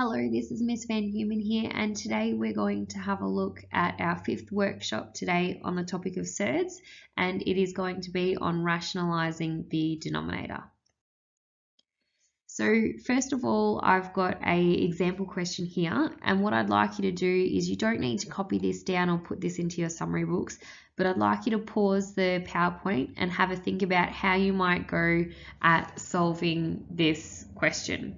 Hello, this is Miss Van Human here, and today we're going to have a look at our fifth workshop today on the topic of surds, and it is going to be on rationalising the denominator. So first of all, I've got an example question here, and what I'd like you to do is you don't need to copy this down or put this into your summary books, but I'd like you to pause the PowerPoint and have a think about how you might go at solving this question.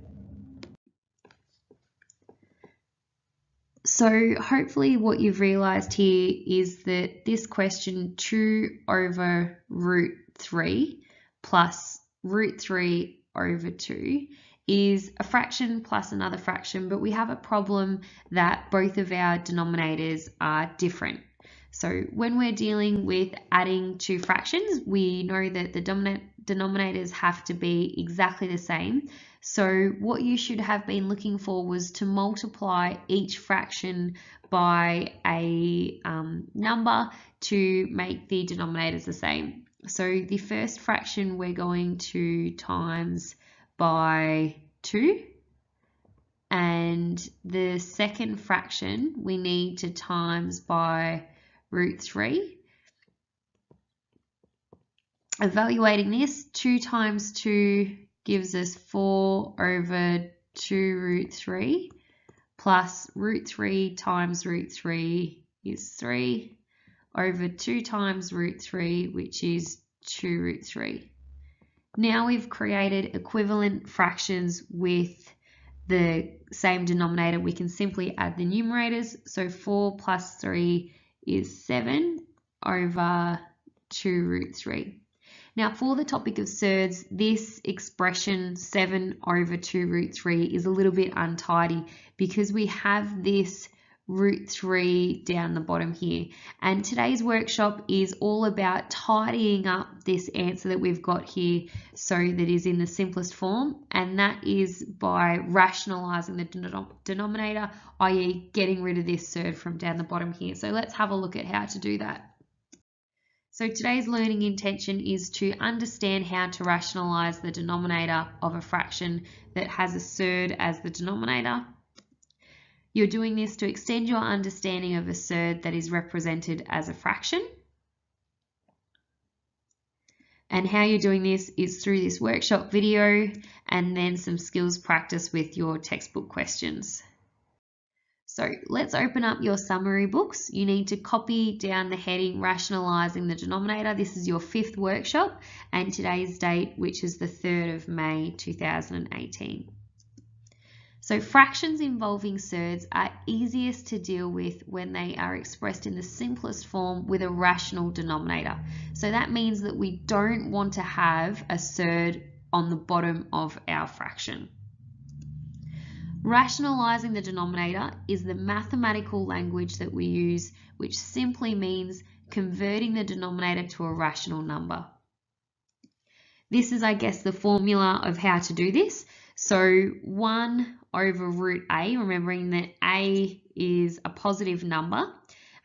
So hopefully what you've realised here is that this question 2 over root 3 plus root 3 over 2 is a fraction plus another fraction, but we have a problem that both of our denominators are different. So when we're dealing with adding two fractions, we know that the denominators have to be exactly the same. So what you should have been looking for was to multiply each fraction by a number to make the denominators the same. So the first fraction we're going to times by 2, and the second fraction we need to times by root 3. Evaluating this, 2 times 2 gives us 4 over 2 root 3 plus root 3 times root 3 is 3 over 2 times root 3, which is 2 root 3. Now we've created equivalent fractions with the same denominator. We can simply add the numerators. So 4 plus 3 is 7 over 2 root 3. Now for the topic of surds, this expression 7 over 2 root 3 is a little bit untidy because we have this root 3 down the bottom here. And today's workshop is all about tidying up this answer that we've got here so that is in the simplest form, and that is by rationalising the denominator, i.e. getting rid of this surd from down the bottom here. So let's have a look at how to do that. So today's learning intention is to understand how to rationalise the denominator of a fraction that has a surd as the denominator. You're doing this to extend your understanding of a surd that is represented as a fraction. And how you're doing this is through this workshop video and then some skills practice with your textbook questions. So let's open up your summary books. You need to copy down the heading Rationalising the Denominator. This is your fifth workshop and today's date, which is the 3rd of May 2018. So fractions involving surds are easiest to deal with when they are expressed in the simplest form with a rational denominator. So that means that we don't want to have a surd on the bottom of our fraction. Rationalising the denominator is the mathematical language that we use, which simply means converting the denominator to a rational number. This is, I guess, the formula of how to do this. So 1 over root a, remembering that a is a positive number.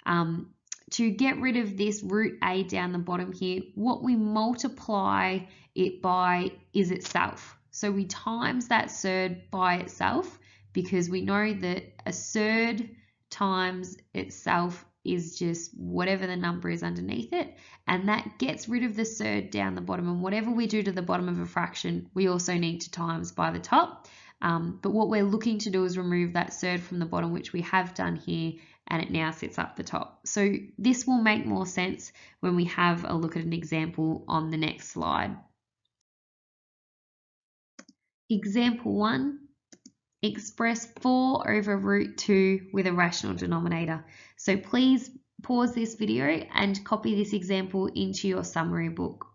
To get rid of this root a down the bottom here, what we multiply it by is itself. So we times that surd by itself, because we know that a surd times itself is just whatever the number is underneath it, and that gets rid of the surd down the bottom. And whatever we do to the bottom of a fraction, we also need to times by the top. But what we're looking to do is remove that surd from the bottom, which we have done here, and it now sits up the top. So this will make more sense when we have a look at an example on the next slide. Example 1. Express 4 over root 2 with a rational denominator. So please pause this video and copy this example into your summary book.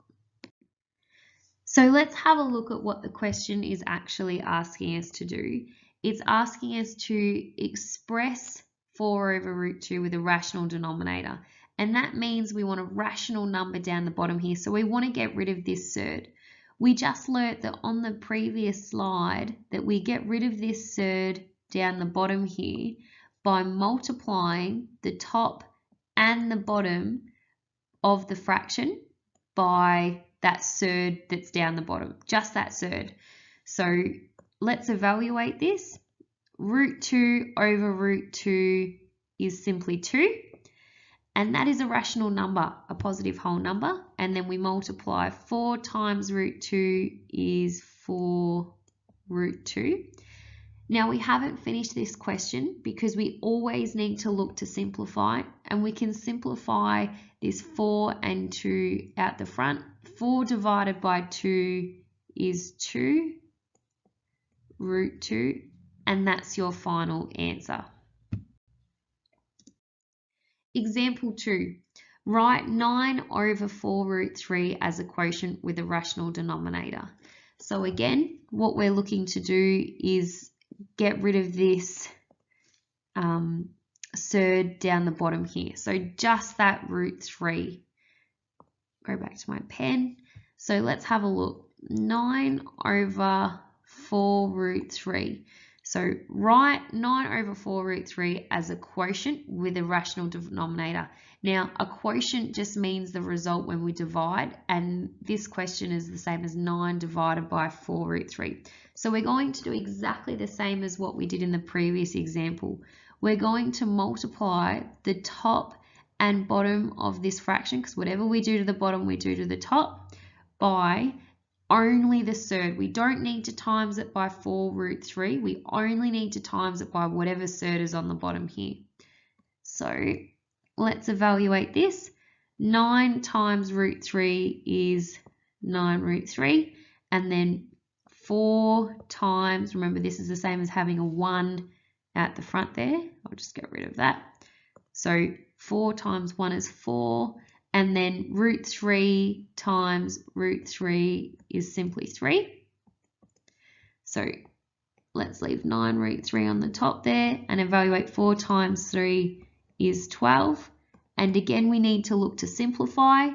So let's have a look at what the question is actually asking us to do. It's asking us to express 4 over root 2 with a rational denominator. And that means we want a rational number down the bottom here. So we want to get rid of this surd. We just learnt that on the previous slide that we get rid of this surd down the bottom here by multiplying the top and the bottom of the fraction by that surd that's down the bottom, just that surd. So let's evaluate this. Root 2 over root 2 is simply 2. And that is a rational number, a positive whole number. And then we multiply 4 times root 2 is 4 root 2. Now we haven't finished this question because we always need to look to simplify, and we can simplify this 4 and 2 out the front. 4 divided by 2 is 2 root 2, and that's your final answer. Example 2. Write 9 over 4 root 3 as a quotient with a rational denominator. So again, what we're looking to do is get rid of this surd down the bottom here. So just that root 3. Go back to my pen. So let's have a look. 9 over 4 root 3. So write 9 over 4 root 3 as a quotient with a rational denominator. Now, a quotient just means the result when we divide, and this question is the same as 9 divided by 4 root 3. So we're going to do exactly the same as what we did in the previous example. We're going to multiply the top and bottom of this fraction, because whatever we do to the bottom, we do to the top, by only the surd. We don't need to times it by 4 root 3. We only need to times it by whatever surd is on the bottom here. So let's evaluate this. 9 times root 3 is 9 root 3. And then 4 times, remember this is the same as having a 1 at the front there. I'll just get rid of that. So 4 times 1 is 4. And then root 3 times root 3 is simply 3. So let's leave 9 root 3 on the top there and evaluate 4 times 3 is 12. And again, we need to look to simplify.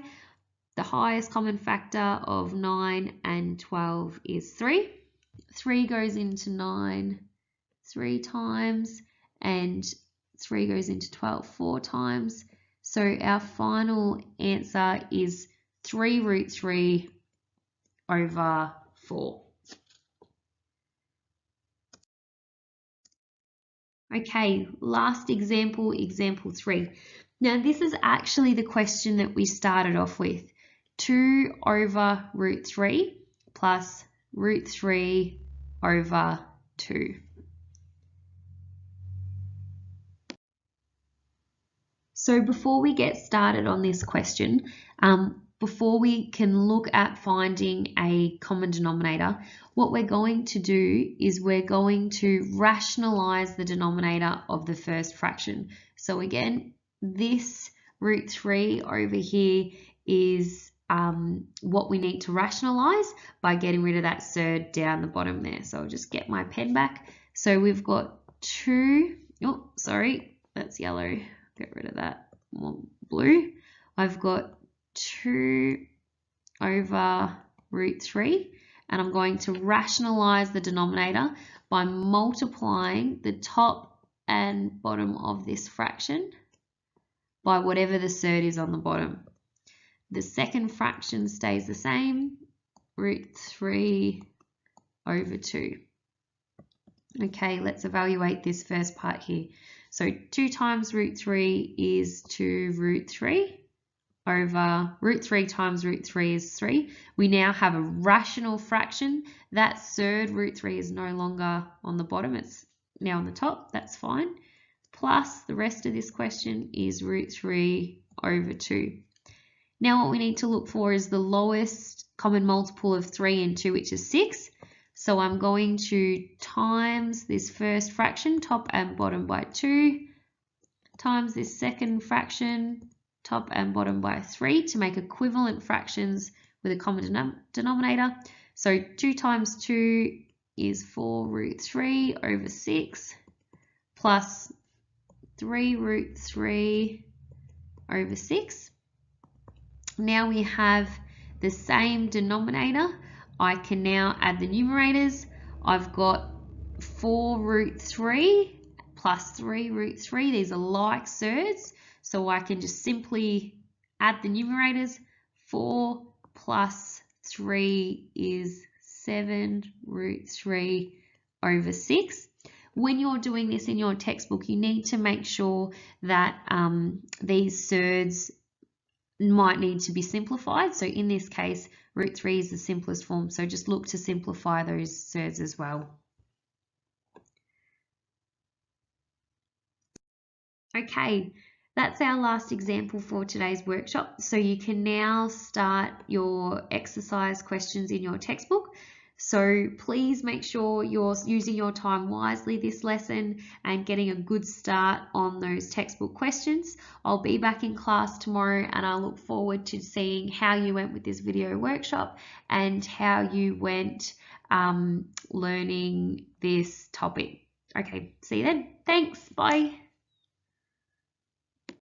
The highest common factor of 9 and 12 is 3. 3 goes into 9 3 times, and 3 goes into 12 4 times. So our final answer is 3 root 3 over 4. Okay, last example, example 3. Now this is actually the question that we started off with. 2 over root 3 plus root 3 over 2. So before we get started on this question, before we can look at finding a common denominator, what we're going to do is we're going to rationalize the denominator of the first fraction. So again, this root 3 over here is what we need to rationalize by getting rid of that surd down the bottom there. So I'll just get my pen back. So we've got 2, oh, sorry, that's yellow. Get rid of that, more blue. I've got 2 over root 3, and I'm going to rationalize the denominator by multiplying the top and bottom of this fraction by whatever the surd is on the bottom. The second fraction stays the same, root 3 over 2. Okay, let's evaluate this first part here. So 2 times root 3 is 2 root 3 over root 3 times root 3 is 3. We now have a rational fraction. That surd root 3 is no longer on the bottom, it's now on the top, that's fine. Plus the rest of this question is root 3 over 2. Now what we need to look for is the lowest common multiple of 3 and 2, which is 6. So I'm going to times this first fraction, top and bottom by 2, times this second fraction, top and bottom by 3, to make equivalent fractions with a common denominator. So 2 times 2 is 4 root 3 over 6, plus 3 root 3 over 6. Now we have the same denominator. I can now add the numerators. I've got 4 root 3 plus 3 root 3. These are like surds, so I can just simply add the numerators. 4 plus 3 is 7 root 3 over 6. when you're doing this in your textbook, you need to make sure that these surds might need to be simplified. So in this case, root 3 is the simplest form. So just look to simplify those surds as well. Okay, that's our last example for today's workshop. So you can now start your exercise questions in your textbook. So please make sure you're using your time wisely this lesson and getting a good start on those textbook questions. I'll be back in class tomorrow and I look forward to seeing how you went with this video workshop and how you went learning this topic. Okay, see you then. Thanks, bye.